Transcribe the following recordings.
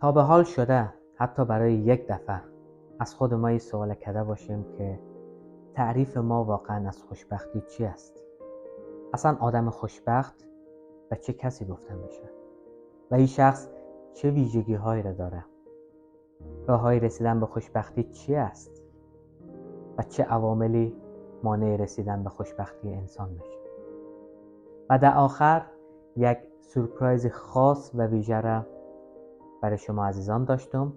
تا به حال شده حتی برای یک دفعه از خود ما این سوال کرده باشیم که تعریف ما واقعا از خوشبختی چی است؟ اصلا آدم خوشبخت به چه کسی گفته میشه؟ و این شخص چه ویژگی هایی را داره؟ راه های رسیدن به خوشبختی چی است؟ و چه عواملی مانع رسیدن به خوشبختی انسان میشه؟ و در آخر یک سورپرایز خاص و ویژه را برای شما عزیزان داشتم.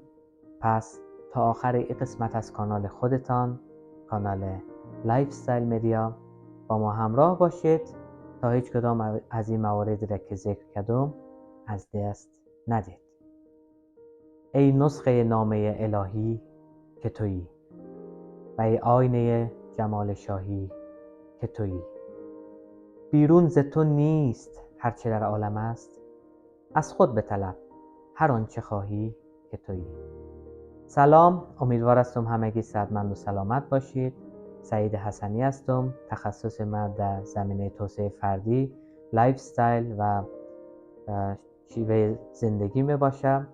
پس تا آخر این قسمت از کانال خودتان، کانال لایف استایل مدیا، با ما همراه باشید تا هیچ کدام از این مواردی را که ذکر کردم از دست ندید. ای نسخه نامه الهی که تویی و ای آینه جمال شاهی که تویی، بیرون ز تو نیست هرچه در عالم است، از خود بطلب هر آنچه خواهی که تویی. سلام، امیدوار هستم همگی صحتمند و سلامت باشید. سعید حسنی هستم. تخصص من در زمینه توسعه فردی، لایف استایل و شیوه زندگی می باشه.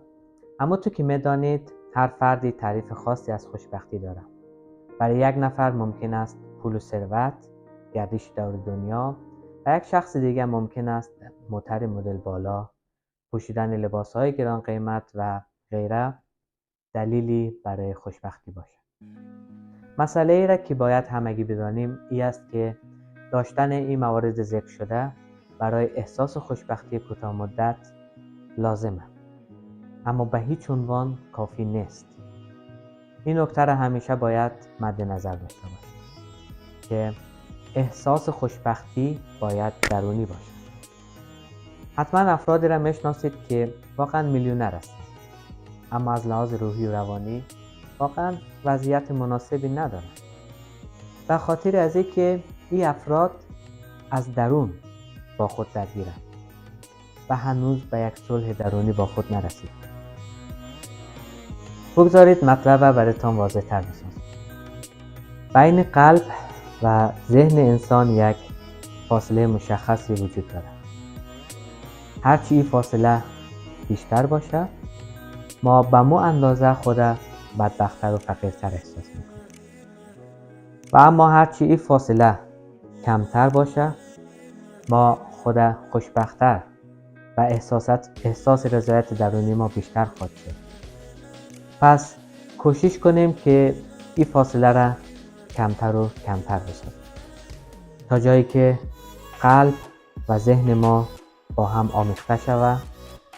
اما تو که میدانید هر فردی تعریف خاصی از خوشبختی داره. برای یک نفر ممکن است پول و ثروت، گردش دور دنیا، و یک شخص دیگه ممکن است موتر مدل بالا، پوشیدن لباس‌های گران قیمت و غیره دلیلی برای خوشبختی باشه. مسئله ای را که باید همگی بدانیم این است که داشتن این موارد ذکر شده برای احساس خوشبختی کوتاه مدت لازمه، اما به هیچ عنوان کافی نیست. این نکته را همیشه باید مد نظر داشته باشید که احساس خوشبختی باید درونی باشه. حتما افرادی را میشناسید که واقعا میلیونر هستند، اما از لحاظ روحی و روانی واقعا وضعیت مناسبی ندارند. به خاطر از اینکه این افراد از درون با خود درگیرند و هنوز به یک صلح درونی با خود نرسید. بگذارید مطلب را براتون واضح تر بسازم. بین قلب و ذهن انسان یک فاصله مشخصی وجود دارد. هرچی این فاصله بیشتر باشه، ما به مو اندازه خود بدبخت‌تر و فقیرتر احساس میکنیم. و اما هرچی این فاصله کمتر باشه، ما خود خوشبخت‌تر و احساس رضایت درونی ما بیشتر خواهد شد. پس کوشش کنیم که این فاصله را کمتر و کمتر بسازیم تا جایی که قلب و ذهن ما با هم آمیخته شود،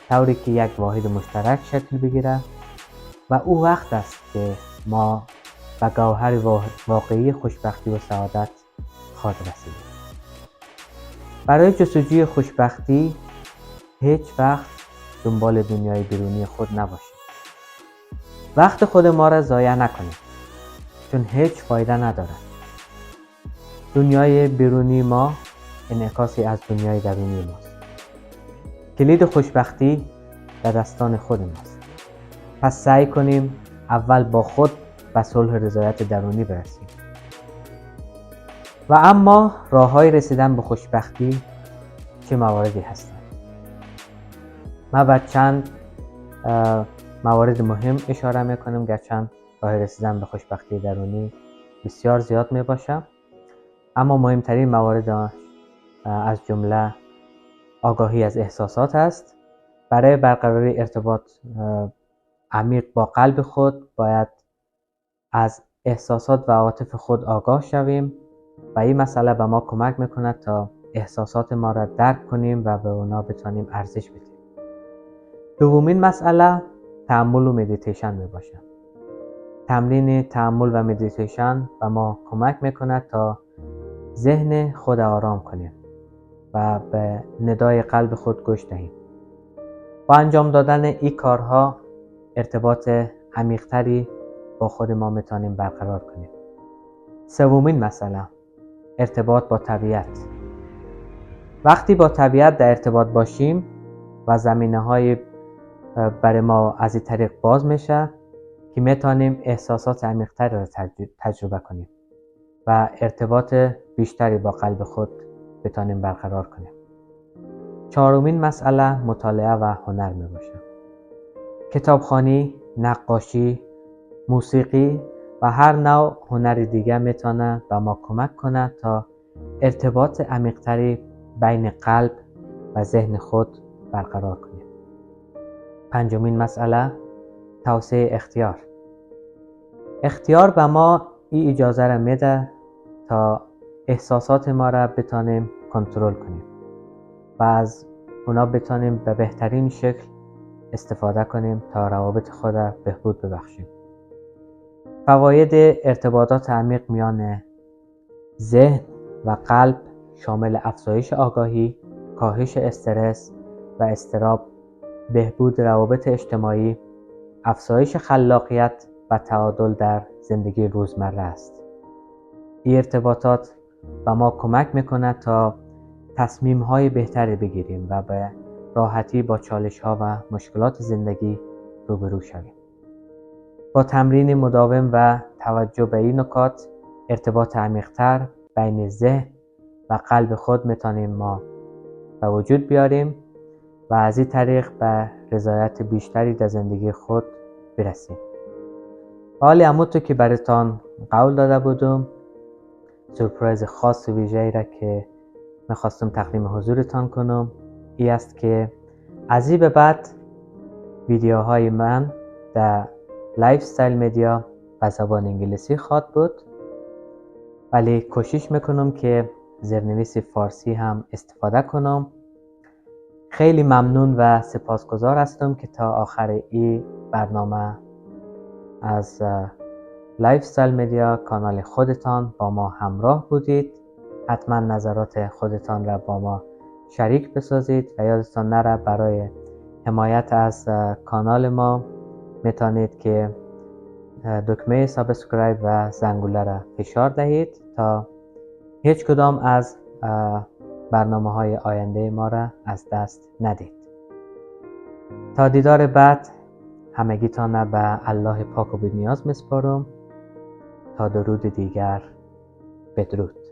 طوری که یک واحد مشترک شکل بگیره و او وقت است که ما به گوهر واقعی خوشبختی و سعادت خواهد رسیدیم. برای جستجوی خوشبختی هیچ وقت دنبال دنیای بیرونی خود نباشید. وقت خود ما را ضایع نکنید، چون هیچ فایده نداره. دنیای بیرونی ما انعکاسی از دنیای درونی ماست. کلید خوشبختی در دستان خود ماست. پس سعی کنیم اول با خود به صلح رضایت درونی برسیم. و اما راه‌های رسیدن به خوشبختی چه مواردی هستند؟ من به چند موارد مهم اشاره میکنم، گرچه راه رسیدن به خوشبختی درونی بسیار زیاد می باشه، اما مهمترین موارد از جمله آگاهی از احساسات است. برای برقراری ارتباط عمیق با قلب خود باید از احساسات و عواطف خود آگاه شویم و این مسئله به ما کمک میکنه تا احساسات ما را درک کنیم و به اونا بتونیم ارزش بدیم. دومین مسئله تأمل و مدیتیشن می باشه. تمرین تأمل و مدیتیشن به ما کمک میکنه تا ذهن خود آرام کنیم و به ندای قلب خود گوش دهیم. با انجام دادن این کارها ارتباط عمیق‌تری با خود ما میتونیم برقرار کنیم. سومین مسئله ارتباط با طبیعت. وقتی با طبیعت در ارتباط باشیم و زمینه‌های برای ما از این طریق باز میشه که میتونیم احساسات عمیق‌تری را تجربه کنیم و ارتباط بیشتری با قلب خود بتونیم برقرار کنیم. چهارمین مسئله مطالعه و هنر می باشه. کتابخوانی، نقاشی، موسیقی و هر نوع هنر دیگر میتونه به ما کمک کنه تا ارتباط عمیق‌تری بین قلب و ذهن خود برقرار کنیم. پنجمین مسئله، توسعه اختیار. اختیار به ما این اجازه را میده تا احساسات ما را بتانیم کنترل کنیم و از اونا بتانیم به بهترین شکل استفاده کنیم تا روابط خود را بهبود ببخشیم. فواید ارتباطات عمیق میان ذهن و قلب شامل افزایش آگاهی، کاهش استرس و اضطراب، بهبود روابط اجتماعی، افزایش خلاقیت و تعادل در زندگی روزمره است. این ارتباطات به ما کمک میکنه تا تصمیم‌های بهتری بگیریم و به راحتی با چالش‌ها و مشکلات زندگی روبرو شویم. با تمرین مداوم و توجه به این نکات، ارتباط عمیق‌تر بین ذهن و قلب خود میتونیم ما به وجود بیاریم و از این طریق به رضایت بیشتری در زندگی خود برسیم. حالی همونطور که براتان قول داده بودم، سورپرایز خاص و ویژه‌ای را که میخواستم تقدیم حضورتان کنم این است که از این به بعد ویدیوهای من در لایف استایل مدیا به زبان انگلیسی خواهد بود، ولی کوشش میکنم که زیرنویس فارسی هم استفاده کنم. خیلی ممنون و سپاسگزار هستم که تا آخر این برنامه از لایف استایل مدیا کانال خودتان با ما همراه بودید. حتما نظرات خودتان را با ما شریک بسازید و یادتان نره برای حمایت از کانال ما میتونید که دکمه سابسکرایب و زنگوله را فشار دهید تا هیچ کدام از برنامه های آینده ما را از دست ندید. تا دیدار بعد همگیتان به الله پاک و بی‌نیاز میسپارم. تا درود دیگر، بدرود.